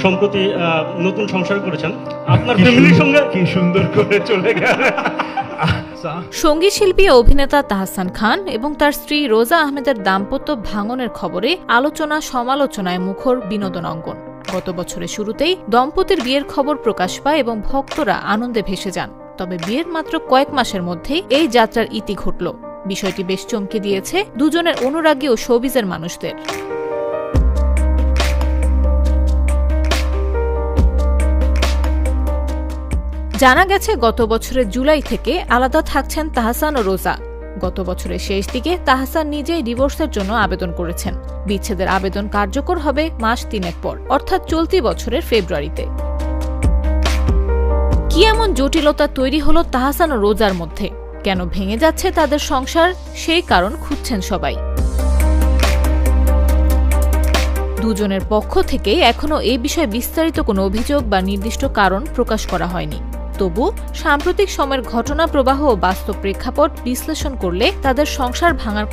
সম্প্রতি নতুন সংসার করেছেন আপনার ফ্যামিলির সঙ্গে। কি সুন্দর করে চলে গেল। সঙ্গীত শিল্পী ও অভিনেতা তাহসান খান এবং তার স্ত্রী রোজা আহমেদের দাম্পত্য ভাঙনের খবরে আলোচনা সমালোচনায় মুখর বিনোদন অঙ্গন। গত বছরের শুরুতেই দম্পতির বিয়ের খবর প্রকাশ পায় এবং ভক্তরা আনন্দে ভেসে যান। তবে বিয়ের মাত্র কয়েক মাসের মধ্যেই এই যাত্রার ইতি ঘটল। বিষয়টি বেশ চমকে দিয়েছে দুজনের অনুরাগী ও শোবিজের মানুষদের। জানা গেছে গত বছরের জুলাই থেকে আলাদা থাকছেন তাহসান ও রোজা। গত বছরের শেষ দিকে তাহসান নিজেই ডিভোর্সের জন্য আবেদন করেছেন। বিচ্ছেদের আবেদন কার্যকর হবে মাস 3 পর, অর্থাৎ চলতি বছরের ফেব্রুয়ারিতে। কি এমন জটিলতা তৈরি হলো তাহসান ও রোজার মধ্যে? কেন ভেঙে যাচ্ছে তাদের সংসার? সেই কারণ খুঁজছেন সবাই। দুজনের পক্ষ থেকে এখনো এই বিষয়ে বিস্তারিত কোনো অভিযোগ বা নির্দিষ্ট কারণ প্রকাশ করা হয়নি। তবু সাম্প্রতিক সময়ের ঘটনা প্রবাহ ও বাস্তব প্রেক্ষাপট বিশ্লেষণ করলে তাদের সংসার ভাঙার